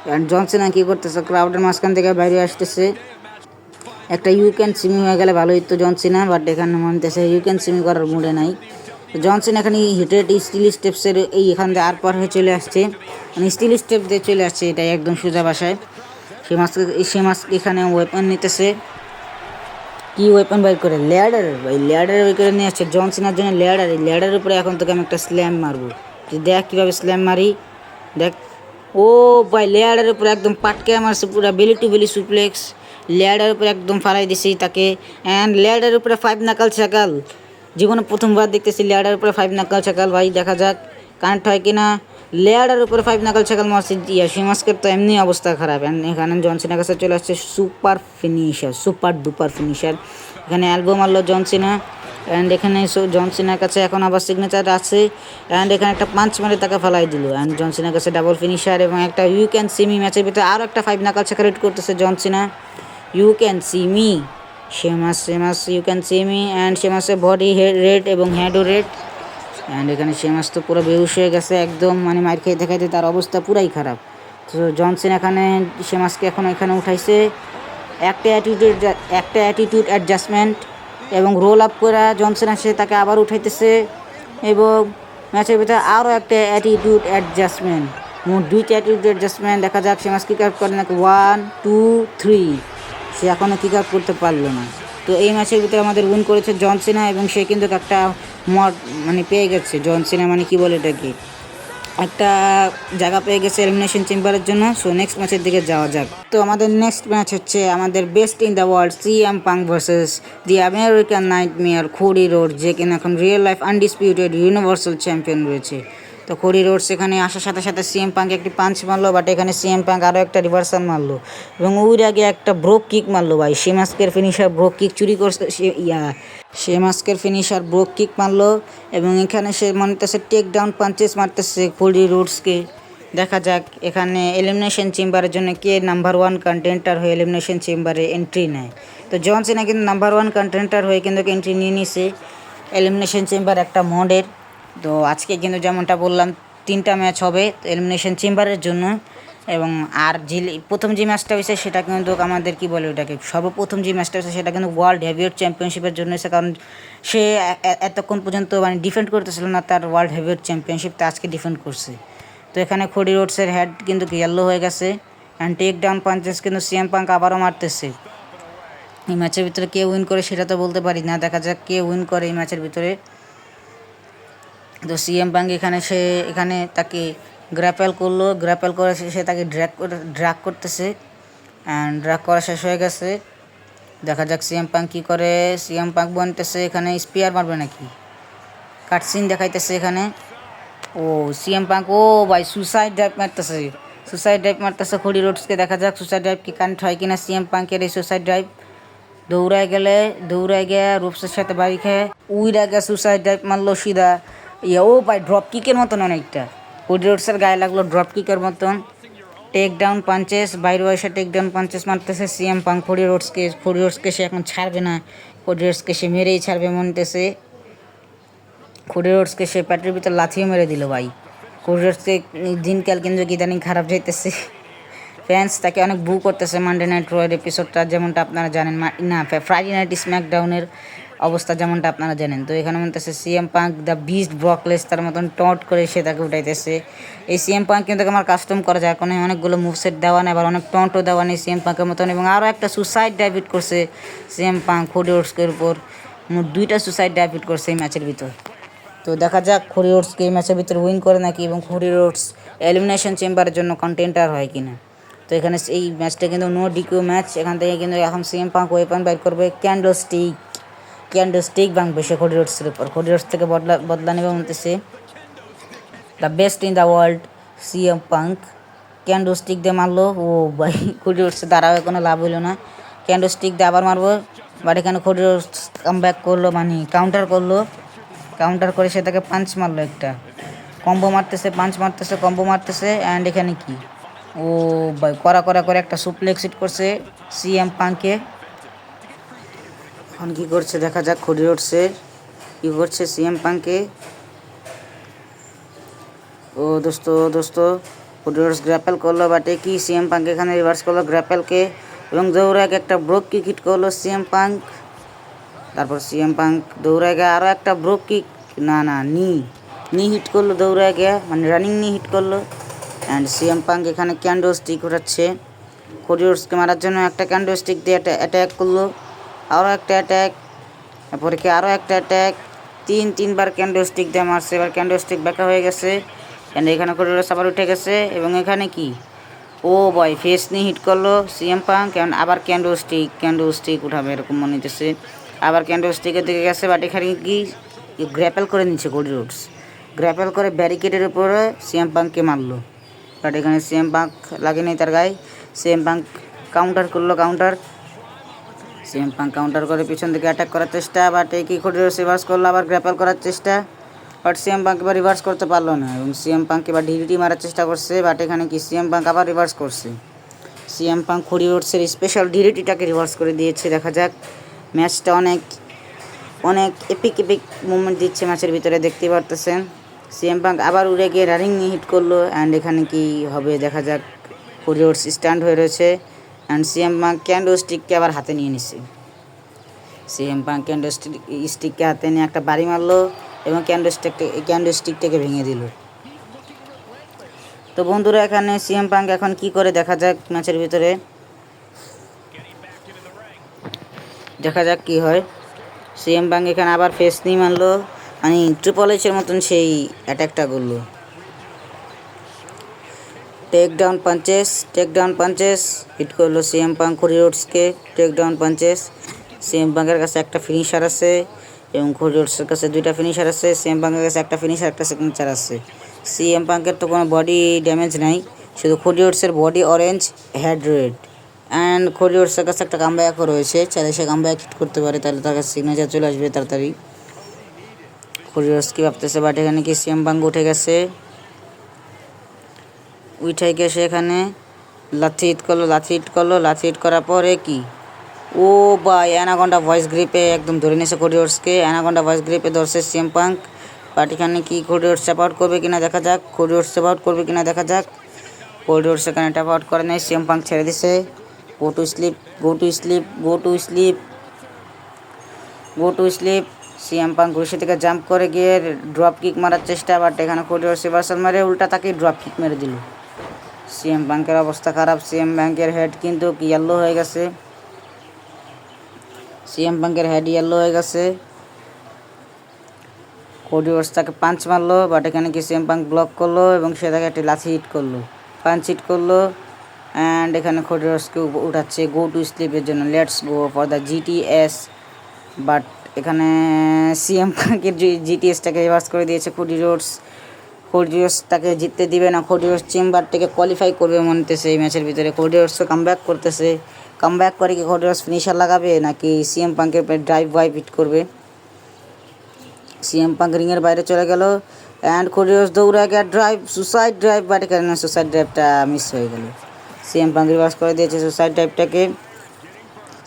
অ্যান্ড জন সিনা কী করতেছে, ক্রাউডের মাঝখান থেকে বাইরে আসতেছে। একটা ইউ ক্যান সিমি হয়ে গেলে ভালো হতো জন সিনা, বাট এখানে মনতেছে ইউ ক্যান সিমি করার মুডে নাই। জন সিনা এখানে হিটেড স্টিল স্টেপসের এখান দিয়ে আর পার হয়ে চলে আসছে, মানে স্টিল স্টেপ দিয়ে চলে আসছে, এটাই একদম সোজা ভাষায়। সেমাস এখানে ওয়েপন নিতেছে। কি ওয়েপন বাইর করে, ল্যাডার ভাই, ল্যাডার বের করে নিয়ে আসছে জন সিনার জন্য। ল্যাডারের উপরে এখন তোকে আমি একটা স্ল্যাম মারবো। দেখ কীভাবে স্ল্যাম মারি, দেখ। ও ভাই ল্যাডারের উপরে একদম পাটকে মারছে, পুরো বেলি টু বেলি সুপ্লেক্স। ল্যাডারের উপরে একদম ফালাই দিছি তাকে। অ্যান্ড ল্যাডারের উপরে 5 নাকাল ছাকাল, জীবনে প্রথমবার দেখতেছি ল্যাডারের উপরে 5 নাকাল ছাকাল। ভাই দেখা যাক কানেক্ট হয় কিনা। লেয়ারের উপরে 5 নাকাল ছাকাল মারছে সেমাসকের, তো এমনি অবস্থা খারাপ। এখানে জন সিনার কাছে চলে আসছে সুপার ডুপার ফিনিশার। এখানে অ্যালবো মারলো জন সিনা। অ্যান্ড এখানে জন সিনার কাছে এখন আবার সিগনেচার আছে। অ্যান্ড এখানে একটা পাঞ্চ মেরে তাকে ফেলাই দিল। অ্যান্ড জন সিনার কাছে ডাবল ফিনিশার এবং একটা ইউ ক্যান সি মি। ম্যাচের ভিতরে আরও একটা 5 নাকাল ছাকা রেড করতেছে John Cena. You can see me, Sheamus you can see me. And সেমাসের বডি রেড এবং হ্যাডও রেড। অ্যান্ড এখানে সেমাস তো পুরো বেহুশ হয়ে গেছে একদম, মানে মার খেয়ে খাইতে তার অবস্থা পুরাই খারাপ। তো জন সিনা এখানে সেমাসকে এখন এখানে উঠাইছে। একটা অ্যাটিটিউড অ্যাডজাস্টমেন্ট এবং রোল আপ করে জন সিনা সে তাকে আবার উঠাইতেছে। এবং ম্যাচের ভিতরে আরও একটা অ্যাটিটিউড অ্যাডজাস্টমেন্ট, মোট 2টা অ্যাটিটিউড অ্যাডজাস্টমেন্ট। দেখা যাক সেমাস কিক আউট করে নাকি। 1 2 3, সে এখনও কিক আউট করতে পারলো না। তো এই ম্যাচের ভিতরে আমাদের উইন করেছে জন সিনা এবং সে কিন্তু একটা মানে পেয়ে গেছে জন সিনা, মানে কি বলে এটাকে, একটা জায়গা পেয়ে গেছে এলিমিনেশন চেম্বারের জন্য। সো নেক্সট ম্যাচের দিকে যাওয়া যাক। তো আমাদের নেক্সট ম্যাচ হচ্ছে আমাদের best in the world CM Punk versus the American nightmare Cody Rhodes, যে কিনা এখন real life undisputed universal champion রয়েছে। তো কোডি রোডস এখানে আসার সাথে সাথে CM পাঙ্ক একটি পাঞ্চ মারলো, বাট এখানে CM পাঙ্ক আরও একটা রিভার্সাল মারলো এবং ওর আগে একটা ব্রোক কিক মারলো। ভাই সেমাসকের ফিনিশার ব্রোক কিক চুরি করছে সেমাসকের ফিনিশার ব্রোক কিক মারলো এবং এখানে সে মারতেছে টেক ডাউন পাঞ্চেস মারতেছে কোডি রোডসকে। দেখা যাক এখানে এলিমিনেশন চেম্বারের জন্য কে নাম্বার 1 কন্টেন্টার হয়ে এলিমিনেশন চেম্বারে এন্ট্রি নেয়। তো জন সিনা কিন্তু নাম্বার 1 কন্টেন্টার হয়ে কিন্তু এন্ট্রি নিয়ে নিছে এলিমিনেশন চেম্বার একটা মোডের। তো আজকে কিন্তু যেমনটা বললাম 3টা ম্যাচ হবে এলিমিনেশন চেম্বারের জন্য। এবং আর প্রথম যে ম্যাচটা হয়েছে সেটা কিন্তু আমাদের কি বলে ওটাকে, সর্বপ্রথম যে ম্যাচটা হয়েছে সেটা কিন্তু ওয়ার্ল্ড হেভিওয়েট চ্যাম্পিয়নশিপের জন্য হয়েছে, কারণ সে এতক্ষণ পর্যন্ত মানে ডিফেন্ড করতেছিল না তার ওয়ার্ল্ড হেভিওয়েট চ্যাম্পিয়নশিপটা, আজকে ডিফেন্ড করছে। তো এখানে কোডি রোডসের হেড কিন্তু ইয়েলো হয়ে গেছে। অ্যান্ড টেক ডাউন পাঞ্চেস কিন্তু CM পাঙ্ক আবারও মারতেছে। এই ম্যাচের ভিতরে কে উইন করে সেটা তো বলতে পারি না, দেখা যাক কে উইন করে এই ম্যাচের ভিতরে। তো সিএম পাঙ্ক এখানে তাকে গ্র্যাপেল করলো, গ্র্যাপেল করে সে তাকে ড্র্যাগ করতেছে অ্যান্ড ড্র্যাগ করা শেষ হয়ে গেছে। দেখা যাক সিএম পাঙ্ক কী করে। সিএম পাঙ্ক বনতেছে এখানে স্পিয়ার মারবে নাকি, কাটসিন দেখাইতেছে এখানে। ও সিএম পাঙ্ক, ও ভাই সুসাইড ড্রাইভ মারতেছে খড়ি রোডসকে। দেখা যাক সুসাইড ড্রাইভ কি কানেক্ট হয় কিনা সিএম পাঙ্কের এই সুসাইড ড্রাইভ। দৌড়ায় গিয়ে রুপসের সাথে বাড়ি খেয়ে উইরা গিয়ে সুসাইড ড্রাইভ মারলো সিধা। ও ভাই ড্রপ কিকের মতন অনেকটা, খড়ি রোডসের গায়ে লাগলো ড্রপ কিকের মতন। টেক ডাউন পাঞ্চেস, বাইরে এসে টেক ডাউন পাঞ্চেস মারতেছে সিএম পাঙ্ক খড়ি রোডসকে সে এখন ছাড়বে না, খড়ি রোডসকে সে মেরেই ছাড়বে মনতেছে। খড়ি রোডসকে সে প্যাটের ভিতর লাথিও মেরে দিল ভাই। খড়ি রোডসকে দিনকাল কিন্তু ইদানিং খারাপ যাইতেছে, ফ্যান্স তাকে অনেক বু করতেছে মানডে নাইট রয়ের এপিসোডটা, যেমনটা আপনারা জানেন না ফ্রাইডে নাইট স্ম্যাকডাউনের অবস্থা যেমনটা আপনারা জানেন। তো এখানে বলতেছে CM punk the beast Brock Lesnar মতন টট করে সে তাকে উঠাইতেছে। এই সিএম পাঙ্ক কিন্তু আমার কাস্টম করা যায়, কারণ অনেকগুলো মুভসেট দেওয়া নেই, আবার অনেক টন্টও দেওয়া নেই সিএম পাঙ্কের মতন। এবং আরও একটা সুসাইড ডাইভিট করছে সিএম পাঙ্ক খড়ি রোডসকের উপর, মোট 2টা সুসাইড ডাইভিট করছে এই ম্যাচের ভিতর। তো দেখা যাক খড়ি রোডসকে এই ম্যাচের ভিতরে উইন করে নাকি, এবং খড়ি রোডস এলিমিনেশন চেম্বারের জন্য কন্টেন্টার হয় কিনা। তো এখানে এই ম্যাচটা কিন্তু নো ডিকিউ ম্যাচ। এখান থেকে কিন্তু এখন সিএম পাঙ্ক ওয়েপন বাইর করবে, ক্যান্ডেল স্টিক ভাঙবে সে খড়ি রোডসের উপর। খড়ি রোডস থেকে বদলা নেবে বলতেছে the best in the world CM punk. Candle stick দিয়ে মারলো, ও ভাই খড়ি রোডসে দাঁড়াবে কোনো লাভ হইলো না। ক্যান্ডেল স্টিক দিয়ে আবার মারবো, বাট এখানে খড়ি রোডস কাম ব্যাক করলো, মানে কাউন্টার করে সে তাকে পাঞ্চ মারলো, একটা কম্বো মারতেছে অ্যান্ড এখানে কি, ও ভাই করে একটা সুপ্লেক্স হিট করছে সিএম পাঙ্কে। এখন কী করছে দেখা যাক খড়ি রোডসের কী করছে সিএম পাঙ্কে। ও দোস্ত খড়ি রোডস গ্র্যাপেল করলো, বাটে কি সিএম পাঙ্ক এখানে রিভার্স করলো গ্র্যাপেলকে, এবং দৌড়াকে একটা ব্রোক কিক হিট করলো সিএম পাঙ্ক। তারপর সিএম পাঙ্ক দৌড়ায় গিয়ে আরও একটা ব্রোক কিক, নি হিট করলো, দৌড়ায় গিয়ে মানে রানিং নি হিট করলো। অ্যান্ড সিএম পাঙ্ক এখানে ক্যান্ডেল স্টিক উঠাচ্ছে খড়ি রোডসকে মারার জন্য, একটা ক্যান্ডেল স্টিক দিয়ে অ্যাট্যাক করলো, আরও একটা অ্যাট্যাক, তারপরে কি আরও একটা অ্যাট্যাক, তিনবার ক্যান্ডেল স্টিক দিয়ে মারছে। এবার ক্যান্ডেল স্টিক ব্যাকা হয়ে গেছে, অ্যান্ড এখানে খড়ি রোডস আবার উঠে গেছে। এবং এখানে কি, ও বয় ফেস নিয়ে হিট করলো সিএম পাঙ্ক, কারণ আবার ক্যান্ডেল স্টিক উঠাবে এরকম মনে হইতেছে। আবার ক্যান্ডেল স্টিকের দিকে গেছে, বাট এখানে কি গ্র্যাপেল করে নিচ্ছে খড়ি রোডস, গ্র্যাপেল করে ব্যারিকেডের উপরে সিএম পাঙ্ককে মারলো, বাট এখানে সিএম পাঙ্ক লাগেনি তার গায়ে। CM punk CM punk counter করে পিছন থেকে অ্যাটাক করার চেষ্টা, বাট কি খড়ি রোডস রিভার্স করলো, আবার গ্র্যাপেল করার চেষ্টা, বাট সিএম পাঙ্ক এবার রিভার্স করতে পারলো না। এবং সিএম পাঙ্ক এবার ডিডিটি মারার চেষ্টা করছে, বাট এখানে কি সিএম পাঙ্ক আবার রিভার্স করছে। সিএম পাঙ্ক খড়ি রোডসের স্পেশাল ডিডিটিটাকে রিভার্স করে দিয়েছে। দেখা যাক ম্যাচটা অনেক এপিক মুভমেন্ট দিচ্ছে ম্যাচের ভিতরে, দেখতে পারতেছেন। সিএম পাঙ্ক আবার উড়ে গিয়ে রানিং নিয়ে হিট করলো, অ্যান্ড এখানে কি হবে দেখা যাক। খড়ি রোডস স্ট্যান্ড হয়ে রয়েছে, অ্যান্ড সিএম পাঙ্ক ক্যান্ডেল স্টিককে আবার হাতে নিয়ে নিছে। সিএম পাঙ্ক ক্যান্ডেল স্টিককে হাতে নিয়ে একটা বাড়ি মারলো, এবং ক্যান্ডেল স্টিকটাকে ভেঙে দিল। তো বন্ধুরা এখানে সিএম পাঙ্ক এখন কি করে দেখা যাক ম্যাচের ভিতরে, দেখা যাক কি হয়। সিএম পাঙ্ক এখানে আবার ফেস নিয়ে মারলো, মানে ট্রিপল এইচের মতন সেই অ্যাটাকটা করলো। টেক ডাউন পাঞ্চেস হিট করলো সিএম পাঙ্ক খড়ি রোডসকে। টেক ডাউন পাঞ্চেস, সিএম পাঙ্কের কাছে একটা ফিনিশার আছে, এবং খড়ি রোডসের কাছে 2টা ফিনিশার আছে। সিএম পাঙ্কের কাছে একটা ফিনিশার, একটা সিগনেচার আছে। সিএম পাঙ্কের তো কোনো বডি ড্যামেজ নাই, শুধু খড়ি রোডসের body orange, head red. And Cody রোডসের কাছে একটা কামব্যাকও রয়েছে, চাইলে সে কামব্যাক হিট করতে পারে, তাহলে তার কাছে সিগনেচার চলে আসবে তাড়াতাড়ি। খড়ি রোডস কি ভাবতেছে, বাট এখানে কি সিএম পাঙ্ক উঠে গেছে, এখানে লাথি হিট করার পরে কি, ও ভাই অ্যানাকন্ডা ভয়েস গ্রিপে একদম ধরে নিয়েছে খড়ি রোডসকে, অ্যানাকন্ডা ভয়েস গ্রিপে ধরছে সিএম পাঙ্ক। বাট এখানে কি খড়ি রোডস ট্যাপ আউট করবে কিনা দেখা যাক। খড়ি রোডস এখানে ট্যাপ আউট করে নেয়, সিএম পাঙ্ক ছেড়ে দিছে। গো টু স্লিপ। সিএম পাঙ্ক ঘুষি থেকে জাম্প করে গিয়ে ড্রপ কিক মারার চেষ্টা, বাট এখানে খড়ি রোডস রিভার্সাল মেরে উল্টা তাকে ড্রপ কিক মেরে দিল। সিএম পাঙ্কের অবস্থা খারাপ, সিএম পাঙ্কের হেড কিন্তু ইয়েলো হয়ে গেছে। সিএম পাঙ্কের হেড ইয়েলো হয়ে গেছে। কোডি রোডস তাকে পাঞ্চ মারলো, বাট এখানে কি সিএম পাঙ্ক ব্লক করলো এবং সে তাকে একটি লাথি হিট করলো, পাঞ্চ হিট করলো। অ্যান্ড এখানে কোডি রোডসকে উঠাচ্ছে গো টু স্লিপের জন্য, let's go for the GTS. But এখানে সিএম পাঙ্কের জিটিএসটাকে রিভার্স করে দিয়েছে কোডি রোডস। কোডি রোডস তাকে জিততে দিবে না, কোডি রোডস চেম্বার থেকে কোয়ালিফাই করবে মনে হতেছে এই ম্যাচের ভিতরে। কোডি রোডসও কামব্যাক করতেছে, কামব্যাক করে কি কোডি রোডস ফিনিশার লাগাবে নাকি সিএম পাঙ্কের ড্রাইভ ওয়াইপ হিট করবে। সিএম পাঙ্ক রিংয়ের বাইরে চলে গেল অ্যান্ড কোডি রোডস দৌড়ে গিয়ে ড্রাইভ, সুসাইড ড্রাইভ, বাট এখানে সুসাইড ড্রাইভটা মিস হয়ে গেল। সিএম পাঙ্ক রিভার্স করে দিয়েছে সুসাইড ড্রাইভটাকে।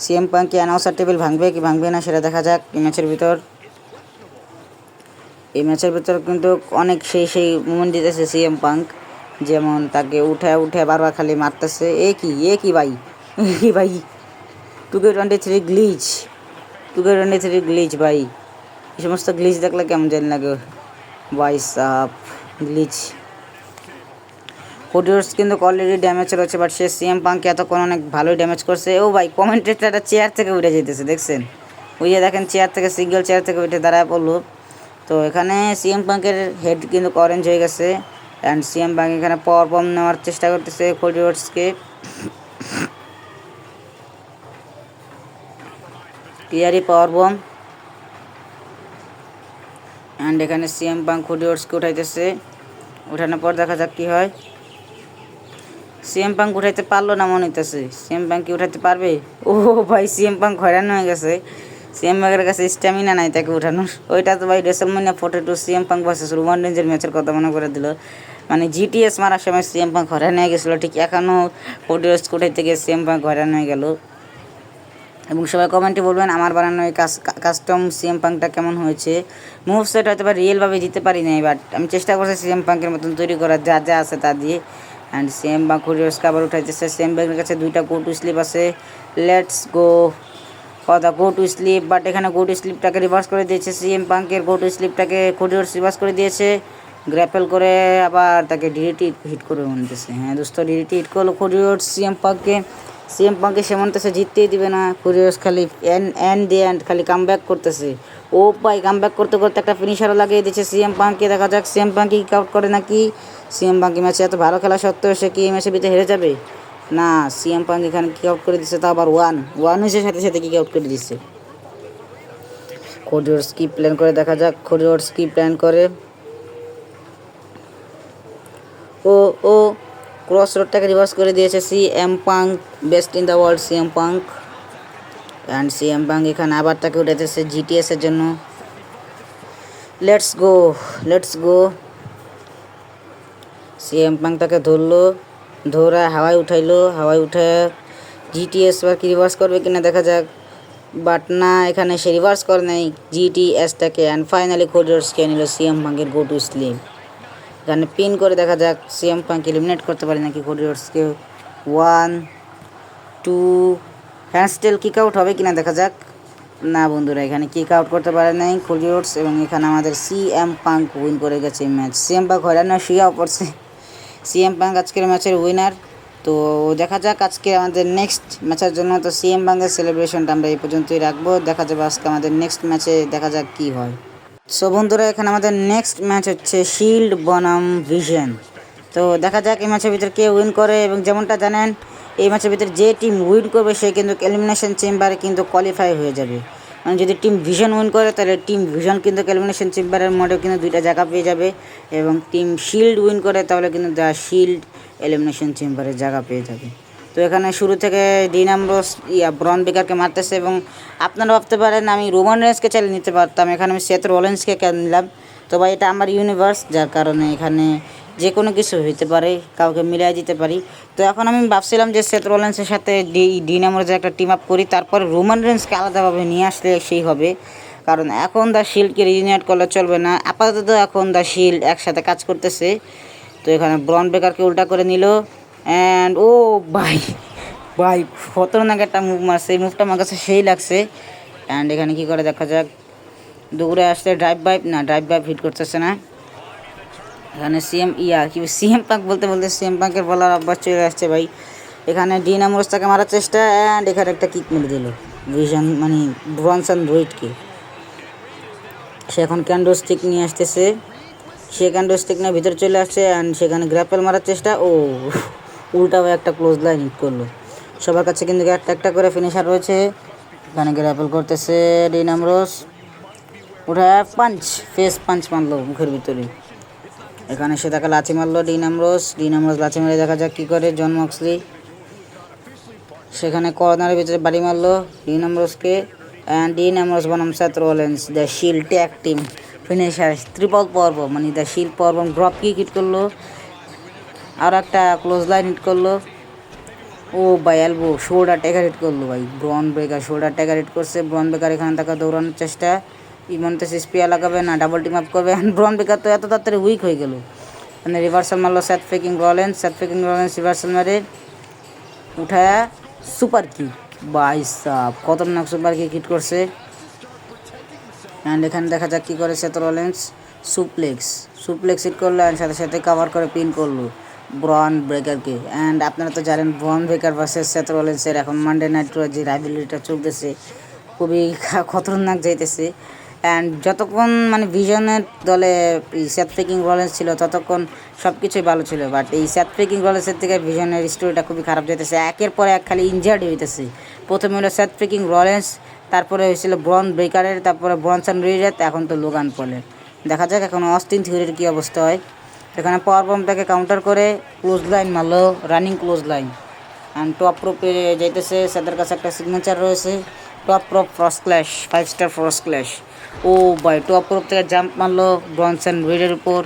সিএম পাঙ্ক কি অ্যানাউন্সার টেবিল ভাঙবে কি ভাঙবে না সেটা দেখা যাক এই ম্যাচের ভিতর। এই ম্যাচের ভিতর কিন্তু অনেক সেই মুভমেন্ট দিতেছে সিএম পাঙ্ক, যেমন তাকে উঠে বারবার খালি মারতেছে। এ কি ভাই, কি ভাই, 2K23 গ্লিচ, 2K23 গ্লিচ ভাই। এই সমস্ত গ্লিচ দেখলে কেমন জানি লাগে ভাই সাপ, গ্লিচ। কোডি রোডস কিন্তু অলরেডি ড্যামেজ রয়েছে, বাট সে সিএম পাঙ্ককে এতক্ষণ অনেক ভালোই ড্যামেজ করছে। ও ভাই কমেন্টেটরটা চেয়ার থেকে উঠে যেতেছে দেখছেন, ওই যে দেখেন চেয়ার থেকে, সিঙ্গেল চেয়ার থেকে উঠে দাঁড়ায় পড়লো। তো এখানে সিএম পাঙ্কের হেড কিন্তু অরেঞ্জ হয়ে গেছে অ্যান্ড সিএম পাঙ্ক এখানে পাওয়ার বম নেওয়ার চেষ্টা করতেছে কোডি রোডসকে। ক্লিয়ারই পাওয়ার বম অ্যান্ড এখানে সিএম পাঙ্ক কোডি রোডসকে উঠাইতেছে। উঠানোর পর দেখা যাক কী হয়। সিএম পাঙ্ক উঠাইতে পারলো না মনে হইতেছে, সিএম পাঙ্ক কি উঠাইতে পারবে? ও ভাই সিএম পাঙ্ক হয়রান হয়ে গেছে, সিএম পাঙ্কের কাছে স্ট্যামিনা নাই তাকে উঠানোর। ওইটা তো ভাই WrestleMania 42 CM punk versus Roman রেঞ্জের ম্যাচের কথা মনে করে দিল। মানে জিটিএস মারার সময় সিএম পাঙ্ক হয়রান হয়ে গেছিলো, ঠিক এখনও কোডি রোডস উঠাইতে গিয়ে সিএম পাঙ্ক হয়রান হয়ে গেল। এবং সবাই কমেন্টে বলবেন আমার বানানো এই কাস্টম সিএম পাঙ্কটা কেমন হয়েছে। মুভ সেট হয়তো বা রিয়েলভাবে দিতে পারি নাই, বাট আমি চেষ্টা করছি সিএম পাঙ্কের মতন তৈরি করার, যা যা আছে তা দিয়ে। অ্যান্ড সিএম পাঙ্ক কোডি রোডসকে আবার উঠাইতেছে। সিএম পাঙ্কের কাছে 2টা গো টু স্লিপ আছে, let's go for the go to sleep. But এখানে গো টু স্লিপটাকে রিভার্স করে দিয়েছে সিএম পাঙ্কের, গো টু স্লিপটাকে কোডি রোডস রিভার্স করে দিয়েছে, গ্র্যাপেল করে আবার তাকে ডিডিটি হিট করবে মনে হচ্ছে। হ্যাঁ দোস্ত, ডিডিটি হিট করলো কোডি রোডস সিএম পাঙ্ককে। সিএম পাঙ্কে সে মনতেছে জিততেই দিবে না, কোডি রোডস খালি এন্ড খালি কামব্যাক করতেছে। ও ভাই কামব্যাক করতে করতে একটা ফিনিশারও লাগিয়ে দিচ্ছে সিএম পাঙ্ককে। দেখা যাক সিএম পাঙ্ক কিক আউট করে নাকি। সিএম পাঙ্ক ম্যাচে এত ভালো খেলা সত্ত্বেও সে কি এই ম্যাচের ভিতরে হেরে যাবে? না, সিএম পাঙ্ক এখানে কিক আউট করে দিচ্ছে, তা আবার ওয়ান হয়েছে সাথে সাথে কিক আউট করে দিচ্ছে। কোডি রোডস কি প্ল্যান করে দেখা যাক, কোডি রোডস কি প্ল্যান করে। ও ক্রস রোডটাকে রিভার্স করে দিয়েছে CM punk, best in the world CM punk. And CM punk এখানে আবার তাকে উঠেছে জিটিএসের জন্য। Let's go. সিএম পাঙ্ক তাকে ধরলো, ধরা হাওয়ায় উঠে জিটিএস এবার কি রিভার্স করবে কিনা দেখা যাক। বাট না, এখানে সে রিভার্স করে নেই জিটিএসটাকে। অ্যান্ড ফাইনালি কোডি রোডসকে নিল সিএম পাঙ্কের গো টু স্লিপ। এখানে পিন করে দেখা যাক সিএম পাঙ্ক এলিমিনেট করতে পারে নাকি কোডি রোডসকে। 1 2 হ্যান্ডস্টেল কিক আউট হবে কিনা দেখা যাক। না বন্ধুরা, এখানে কিক আউট করতে পারে নাই কোডি রোডস এবং এখানে আমাদের সিএম পাঙ্ক উইন করে গেছে ম্যাচ। সিএম পাঙ্ক হয়রান শুয়েও পড়ছে। সিএম পাঙ্ক আজকের ম্যাচের উইনার। তো দেখা যাক আজকে আমাদের নেক্সট ম্যাচের জন্য। তো সিএম পাঙ্কের সেলিব্রেশনটা আমরা এই পর্যন্তই রাখবো, দেখা যাবে আজকে আমাদের নেক্সট ম্যাচে, দেখা যাক কী হয়। সো বন্ধুরা, এখানে আমাদের নেক্সট ম্যাচ হচ্ছে শিল্ড বনাম ভিশন। তো দেখা যাক এই ম্যাচের ভিতরে কে উইন করে। এবং যেমনটা জানেন এই ম্যাচের ভিতরে যে টিম উইন করবে সে কিন্তু এলিমিনেশন চেম্বারে কিন্তু কোয়ালিফাই হয়ে যাবে। মানে যদি টিম ভিশন উইন করে তাহলে টিম ভিশন কিন্তু এলিমিনেশন চেম্বারের মধ্যে কিন্তু 2টা জায়গা পেয়ে যাবে, এবং টিম শিল্ড উইন করে তাহলে কিন্তু দ্য শিল্ড এলিমিনেশন চেম্বারের জায়গা পেয়ে যাবে। তো এখানে শুরু থেকে ডিন অ্যামব্রোস ব্রন বেকারকে মারতেছে, এবং আপনারা ভাবতে পারেন আমি রোমান রেঞ্জকে চালিয়ে নিতে পারতাম, এখানে আমি সেথ রোলিন্সকে কেন নিলাম। তো ভাই এটা আমার ইউনিভার্স, যার কারণে এখানে যে কোনো কিছু হইতে পারে, কাউকে মিলাই দিতে পারি। তো এখন আমি ভাবছিলাম যে সেথ রোলিন্সের সাথে ডিন অ্যামব্রোসের একটা টিম আপ করি, তারপর রোমান রেঞ্জকে আলাদাভাবে নিয়ে আসলে সেই হবে। কারণ এখন দ্য শিল্ডকে রিউনাইট করলে চলবে না, আপাতত এখন দ্য শিল্ড একসাথে কাজ করতেছে। তো এখানে ব্রন বেকারকে উল্টা করে নিল অ্যান্ড ও ভাই খতরনাক একটা মুভ মারছে, এই মুভটা আমার কাছে সেই লাগছে। অ্যান্ড এখানে কী করে দেখা যাক, দৌড়ে আসতে ড্রাইভ বাইপ হিট করতেছে না। এখানে সিএম পাঙ্ক বলতে সিএম পাঙ্কের বলার অভ্যাস চলে আসছে ভাই। এখানে ডিন অ্যামব্রোস তাকে মারার চেষ্টা, অ্যান্ড এখানে একটা কিক মেরে দিল। ভিশন মানে ব্রনসন রুইটকে। সে এখন ক্যান্ডোস্টিক নিয়ে আসতেছে, সে ক্যান্ডোস্টিক নিয়ে ভিতরে চলে আসছে অ্যান্ড সেখানে গ্র্যাপেল মারার চেষ্টা, ও উল্টাও একটা ক্লোজ লাইন হিট করলো। সবার কাছে কিন্তু একটা একটা করে ফিনিশার রয়েছে। এখানে গ্র্যাপেল করতেছে ডিন অ্যামব্রোস, ওটা পাঞ্চ, ফেস পাঞ্চ মারলো মুখের ভিতরে। এখানে সে তাকে লাথি মারলো ডিন অ্যামব্রোস লাথি মেরে দেখা যাক কী করে জন মক্সলি। সেখানে কর্নারের ভিতরে বাড়ি মারলো ডিন অ্যামব্রোসকে অ্যান্ড ডিন অ্যামব্রোস বনাম Seth Rollins the shield tag team finisher triple পর্ব মানে দ্য শিল্ড পর্ব ড্রপ কিক হিট করলো, আর একটা ক্লোজ লাইন হিট করলো। ও ভাই এলবো শোল্ডার ট্যাগার হিট করলো ভাই, ব্রন ব্রেকার শোল্ডার ট্যাগার হিট করছে। ব্রন ব্রেকার এখানে তাকে দৌড়ানোর চেষ্টা, ইমনতে স্পিয়ার লাগাবে না ডাবল টিম আপ করবে, ব্রন ব্রেকার তো এত তাড়াতাড়ি উইক হয়ে গেল। মানে রিভার্সাল মারলো সেথ ফ্রিকিং রলিন্স রিভার্সাল মারে উঠায়া সুপার কিক, ভাই সাব খতরনাক সুপার কিক হিট করছে। অ্যান্ড এখানে দেখা যাক কী করে সেথ রলিন্স সুপ্লেক্স হিট করলো অ্যান্ড সাথে সাথে কাভার করে পিন করলো ব্রন ব্রেকারকে। অ্যান্ড আপনারা তো জানেন ব্রন ব্রেকার ভার্সেস সেথ রলিন্সের এখন মানডে নাইট র যে রাইভেলরিটা চলতেছে খুবই খতরনাক যাইতেছে। অ্যান্ড যতক্ষণ মানে ভিশনের দলে সেথ ফ্রিকিং রলিন্স ছিল ততক্ষণ সব কিছুই ভালো ছিল, বাট এই সেথ ফ্রিকিং রলিন্সের থেকে ভিশনের স্টোরিটা খুবই খারাপ যাইতেছে। একের পর এক খালি ইনজার্ড হইতেছে। প্রথমে হলো সেথ ফ্রিকিং রলিন্স, তারপরে হয়েছিল ব্রন ব্রেকারের, তারপরে ব্রনসন রিডের, এখন তো লোগান পলের। দেখা যাক এখন অস্টিন থিওরির কী অবস্থা হয়। এখানে পাওয়ার বম্বটাকে কাউন্টার করে ক্লোজ লাইন মারলো, running clothesline. And top রোপে যাইতেছে, তাদের কাছে একটা সিগনেচার রয়েছে top rope frog splash, 5 star frog splash. ও ভাই টপ রোপ থেকে জাম্প মারলো ব্রনসন রিডের উপর।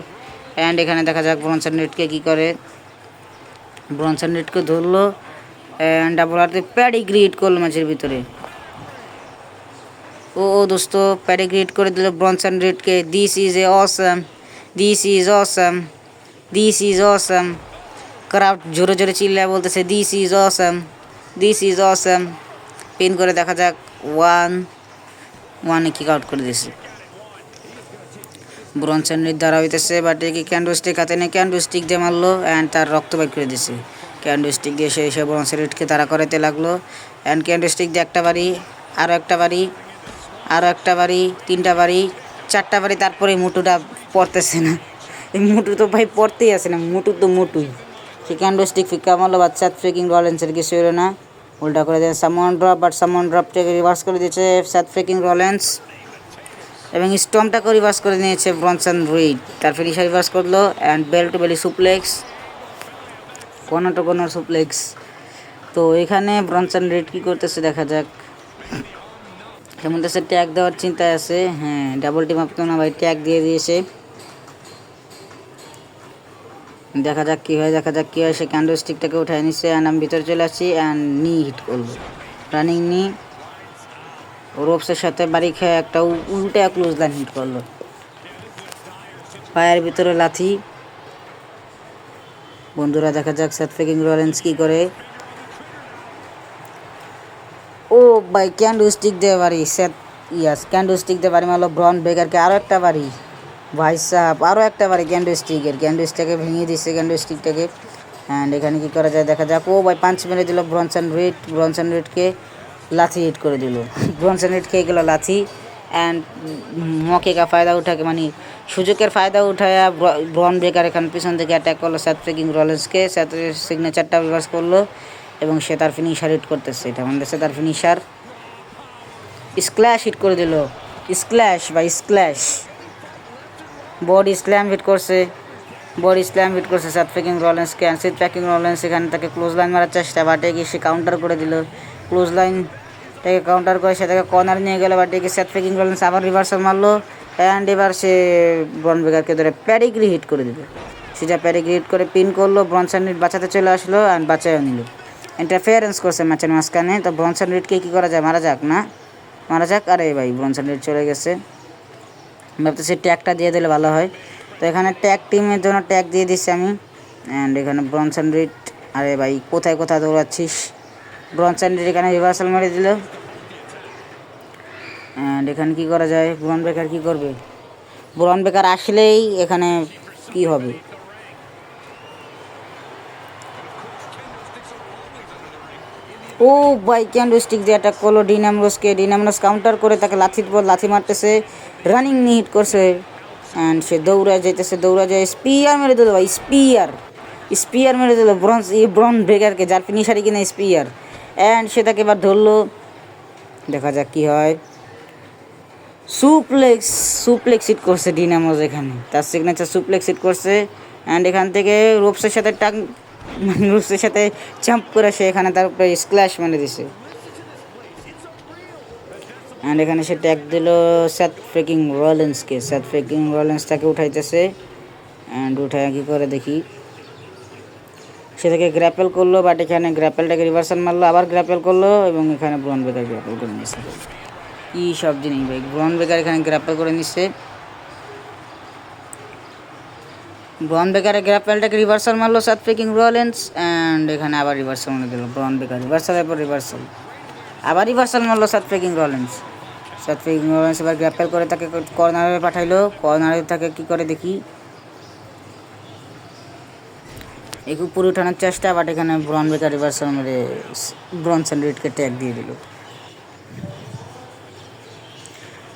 অ্যান্ড এখানে দেখা যাক ব্রনসন রিডকে কী করে, ব্রনসন রিডকে ধরলো অ্যান্ড ডাবল হাতে প্যাডিগ্রি হিট করলো ম্যাচের ভিতরে। ও দোস্ত প্যাডিগ্রি হিট করে দিল ব্রনসন রিডকে। This is awesome. ক্রাউড জোরে জোরে চিল্লায় বলতেছে দিস ইজ অসম। পিন করে দেখা যাক 1-1 কিক আউট করে দিয়েছে। ব্রনসন রিড দ্বারা হইতেছে, বাট কি ক্যান্ডোস্টিক হাতে নিয়ে ক্যান্ডোস্টিক দিয়ে মারলো অ্যান্ড তার রক্ত বাইর করে দিয়েছে। ক্যান্ডোস্টিক দিয়ে সে ব্রনসন রিডকে তাড়া করাতে লাগলো অ্যান্ড ক্যান্ডোস্টিক দিয়ে একটা বাড়ি, আরও একটা বাড়ি, 3টা বাড়ি, 4টা বাড়ি, তারপরে মুটুটা পড়তেছে না। এই মুটু তো ভাই পড়তেই আসে না, মুটুই। সে ক্যান্ডোস্টিক ফিক্কা মারলো, বাচ্চা ফ্রিকিং রলিন্সের কিছু হলো না, উল্টা করে দিয়ে সামন ড্রপটাকে রিভার্স করে দিয়েছে সেথ ফ্রিকিং রলিন্স এবং স্টমটাকে রিভার্স করে নিয়েছে ব্রনসন রিড। তার ফিনিশার রিভার্স করলো অ্যান্ড বেল টু বেলি Suplex, corner to corner Suplex. তো এখানে ব্রনসন রিড কী করতেছে দেখা যাক। কেমন দেশে ট্যাগ দেওয়ার চিন্তায় আছে, হ্যাঁ ডাবল টিম আপ তো না ভাই, ট্যাগ দিয়ে দিয়েছে। দেখা যাক কী হয়। সে ক্যান্ডোস্টিকটাকে উঠায় নিচ্ছে অ্যান্ড আমি ভিতরে চলে আসছি অ্যান্ড নি হিট করবো, রানিং নি রোপসের সাথে বাড়ি খেয়ে একটা উল্টে ক্লোজ লাইন হিট করলো, পায়ের ভিতরে লাথি। বন্ধুরা দেখা যাক সেথ ফ্রিকিং রলিন্স কী করে। ও ভাই ক্যান্ডোস্টিক দিয়ে বাড়ি ক্যান্ডোস্টিক দিয়ে বাড়ি মারলো ব্রন ব্রেকারকে, আরও একটা বাড়ি ভাই সাহেব, আরও একটা বাড়ি ক্যান্ডোস্টিকটাকে ভেঙে দিচ্ছে ক্যান্ডোস্টিকটাকে। অ্যান্ড এখানে কী করা যায় দেখা যাক। ও ভাই পাঞ্চ মেরে দিল ব্রনসন রিডকে লাথি হিট করে দিল। ব্রনসন রিড খেয়ে গেল লাথি অ্যান্ড মকে কা ফায়দা উঠাকে মানে সুযোগের ফায়দা উঠায়া ব্রন ব্রেকার এখানে পিছন থেকে অ্যাটাক করলো সেথ ফ্রিকিং রলিন্সকে, সেথ সিগনেচারটা রিভার্স করলো এবং সে তার ফিনিশার হিট করতেছে। এটা আমাদের তার ফিনিশার স্ক্ল্যাশ হিট করে দিল, স্ক্ল্যাশ বডি স্ল্যাম হিট করছে সেথ ফ্রিকিং রলিন্সকে। সেথ ফ্রিকিং রলিন্স এখানে তাকে ক্লোজ লাইন মারার চেষ্টা, বাট এগিয়ে সে কাউন্টার করে দিল, ক্লোজ লাইনটাকে কাউন্টার করে সে তাকে কর্নার নিয়ে গেল, বাট এগিয়ে সেথ ফ্রিকিং রলিন্স আবার রিভার্সাল মারলো অ্যান্ড এবার সে ব্রন ব্রেকারকে ধরে প্যাডিগ্রি হিট করে দিল। সেটা প্যাডিগ্রি হিট করে পিন করলো, ব্রনসন রিড বাঁচাতে চলে আসলো অ্যান্ড বাঁচাইও নিল, ইন্টারফেয়ারেন্স করছে ম্যাচের মাঝখানে। তো ব্রনসন রিডকে কী করা যায়, মারা যাক। আরে ভাই ব্রনসন রিড চলে গেছে, ভাবতেছি ট্যাগটা দিয়ে দিলে ভালো হয়। তো এখানে ট্যাগ টিমের জন্য ট্যাগ দিয়ে দিচ্ছি আমি অ্যান্ড এখানে ব্রনসন রিড, আরে ভাই কোথায় দৌড়াচ্ছিস। ব্রনসন রিড এখানে রিভার্সাল মেরে দিল অ্যান্ড এখানে কী করা যায়, ব্রন ব্রেকার কী করবে, ব্রন ব্রেকার আসলেই এখানে কী হবে। ও ভাই ক্যান্ডলস্টিক দিয়ে অ্যাটাক করলো ডিন অ্যামব্রোসকে। ডিন অ্যামব্রোস কাউন্টার করে তাকে লাথির পর লাথি মারতেছে, রানিং নিয়ে হিট করছে অ্যান্ড সে দৌড়া যাইতেছে, দৌড়া যায়, স্পিয়ার মেরে দিল ভাই, স্পিয়ার মেরে দিল ব্রন ব্রেকারকে, যার ফিনিশারই কিনা স্পিয়ার। অ্যান্ড সে তাকে এবার ধরলো, দেখা যাক কী হয়। সুপ্লেক্স হিট করছে ডিন অ্যামব্রোস, এখানে তার সিগনেচার সুপ্লেক্স হিট করছে। অ্যান্ড এখান থেকে রোপসের সাথে রোপসের সাথে জাম্প করে সে এখানে তার উপরে স্ক্ল্যাশ মেরে দিছে। অ্যান্ড এখানে সে ট্যাগ দিল সেথ ফ্রিকিং রলিন্সকে। সেথ ফ্রিকিং রলিন্স তাকে উঠাইতেছে অ্যান্ড উঠায় কী করে দেখি, সে তাকে গ্র্যাপেল করলো, বাট এখানে গ্র্যাপেলটাকে রিভার্সাল মারলো, আবার গ্র্যাপেল করলো এবং এখানে ব্রন বেকার গ্র্যাপেল করে নিচ্ছে। কী সব জিনিস ভাই, ব্রন বেকার এখানে গ্র্যাপেল করে নিচ্ছে। ব্রন বেকারের গ্র্যাপেলটাকে রিভার্সাল মারলো সেথ ফ্রিকিং রলিন্স অ্যান্ড এখানে আবার রিভার্সাল মেরে দিল ব্রন বেকার। রিভার্সালের পর রিভার্সাল, আবার রিভার্সাল মারলো Seth freaking Rollins. Seth freaking Rollins এবার গ্র্যাপেল করে তাকে কর্নারে পাঠাইলো। কর্নারে তাকে কী করে দেখি, একটু উপরে উঠানোর চেষ্টা, বাট এখানে ব্রন বেকার রিভার্সাল মেরে ব্রনসন রিডকে ট্যাগ দিয়ে দিল।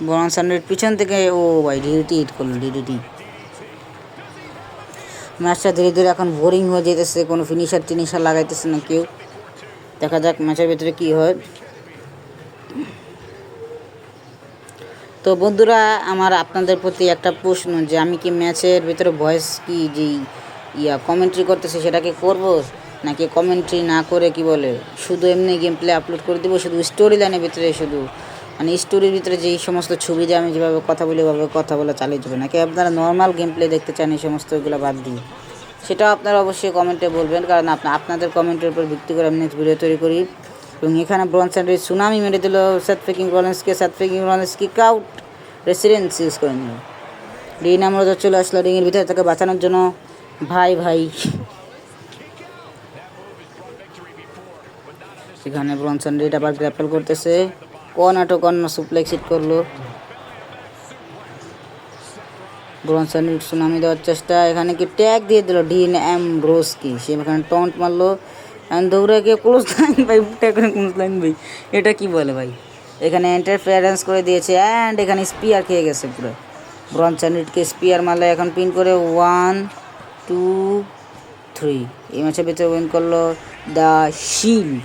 ব্রনসন রিড পিছন থেকে ও ভাই ডিডিটি হিট করলো, ডিডিটি। ম্যাচটা ধীরে ধীরে এখন বোরিং হয়ে যেতেছে, কোনো ফিনিশার লাগাইতেছে না কেউ। দেখা যাক ম্যাচের ভিতরে কী হয়। তো বন্ধুরা, আমার আপনাদের প্রতি একটা প্রশ্ন, যে আমি কি ম্যাচের ভিতরে ভয়েস কি যে কমেন্ট্রি করতেছে সেটাকে করব, নাকি কমেন্ট্রি না করে কি বলে শুধু এমনি গেম প্লে আপলোড করে দেবো, শুধু স্টোরি লাইনের ভিতরে, শুধু মানে স্টোরির ভিতরে যেই সমস্ত ছবি দিয়ে আমি যেভাবে কথা বলি ওভাবে কথা বলা চালিয়ে যাবে, নাকি আপনারা নর্মাল গেম প্লে দেখতে চান এই সমস্ত ওইগুলো বাদ দিই, সেটাও আপনারা অবশ্যই কমেন্টে বলবেন, কারণ আপনাদের কমেন্টের উপর ভিত্তি করে আমি নেক্সট ভিডিও তৈরি করি। এবং এখানে ব্রনসন রিড সুনামি মেরে দিল সেথ ফ্রিকিং রলিন্সকে। Seth freaking Rollins kick out, residence use করে নিল। ডিন অ্যামব্রোস চলে আসলো রিংয়ের ভিতরে তাকে বাঁচানোর জন্য। ভাই এখানে ব্রনসন রিড আবার গ্র্যাপেল করতেছে, কর্নার সুপ্লেক্স হিট করলো। ব্রনসন রিড সুনামি দেওয়ার চেষ্টা, এখানে কি ট্যাগ দিয়ে দিল ডিন অ্যামব্রোসকে। সে এখানে টন্ট মারলো অ্যান্ড দৌড়ে গিয়ে ক্লোজ লাইন ভাই, ক্লোজ লাইন ভাই, এটা কি বলে ভাই, এখানে ইন্টারফেয়ারেন্স করে দিয়েছে অ্যান্ড এখানে স্পিয়ার খেয়ে গেছে পুরো। ব্রনসন রিডকে স্পিয়ার মারলে এখন পিন করে 1, 2, 3 এই ম্যাচের ভিতরে উইন করলো দ্য শিল্ড।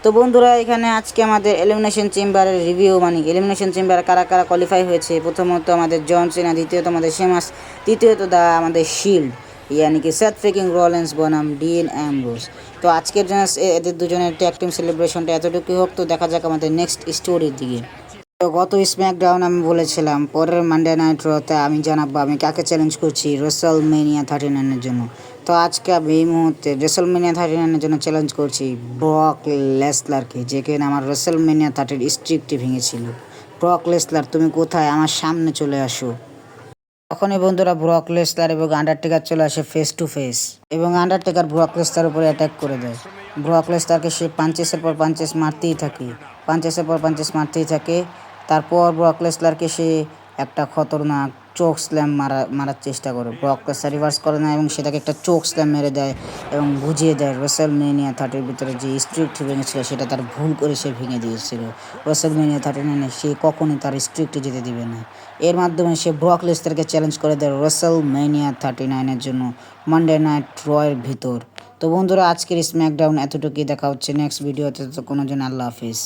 তো বন্ধুরা, এখানে আজকে আমাদের এলিমিনেশন চেম্বারের রিভিউ, মানে এলিমিনেশন চেম্বারে কারা কারা কোয়ালিফাই হয়েছে। প্রথমত আমাদের জন সিনা, দ্বিতীয়ত আমাদের শেমাস, তৃতীয়ত আমাদের শিল্ড, ইয়ানি কি সেথ ফ্রিকিং রলিন্স বনাম ডিন অ্যামব্রোস। তো আজকের জন্য এদের দুজনের ট্যাগ টিম সেলিব্রেশনটা এতটুকুই হোক। তো দেখা যাক আমাদের নেক্সট স্টোরির দিকে। তো গত স্ম্যাকডাউন আমি বলেছিলাম পরের মানডে নাইট রতে আমি জানাবো আমি কাকে চ্যালেঞ্জ করছি WrestleMania 39-এর জন্য। তো আজকে আমি এই মুহূর্তে WrestleMania 39-এর জন্য চ্যালেঞ্জ করছি ব্রক লেসলারকে, যে কিনা আমার WrestleMania 30 স্ট্রিকটি ভেঙেছিল। ব্রক লেসলার, তুমি কোথায়? আমার সামনে চলে আসো। তখনই বন্ধুরা ব্রক লেসলার এবং আন্ডারটেকার চলে আসে ফেস টু ফেস, এবং আন্ডারটেকার ব্রক লেসলারের উপরে অ্যাটাক করে দেয়। ব্রক লেসলারকে সে পাঞ্চেসের পর পাঞ্চেস মারতেই থাকে। তারপর ব্রক লেসলারকে সে একটা খতরনাক চোক স্ল্যাম মারার চেষ্টা করে। ব্রক লেসলার রিভার্স করে না এবং সেটাকে একটা চোক স্ল্যাম মেরে দেয় এবং বুঝিয়ে দেয় WrestleMania 30-এর ভিতরে যে স্ট্রিকটি ভেঙেছিল সেটা তার ভুল করে সে ভেঙে দিয়েছিল। WrestleMania 39-এ সে কখনই তার স্ট্রিকটি যেতে দিবে না। এর মাধ্যমে সে ব্রক লেসলারকে চ্যালেঞ্জ করে দেয় WrestleMania 39-এর জন্য মানডে নাইট রয়ের ভিতর। তো বন্ধুরা, আজকের স্ম্যাকডাউন এতটুকুই। দেখা হচ্ছে নেক্সট ভিডিওতে। তো কোনো জন আল্লাহ হাফিজ।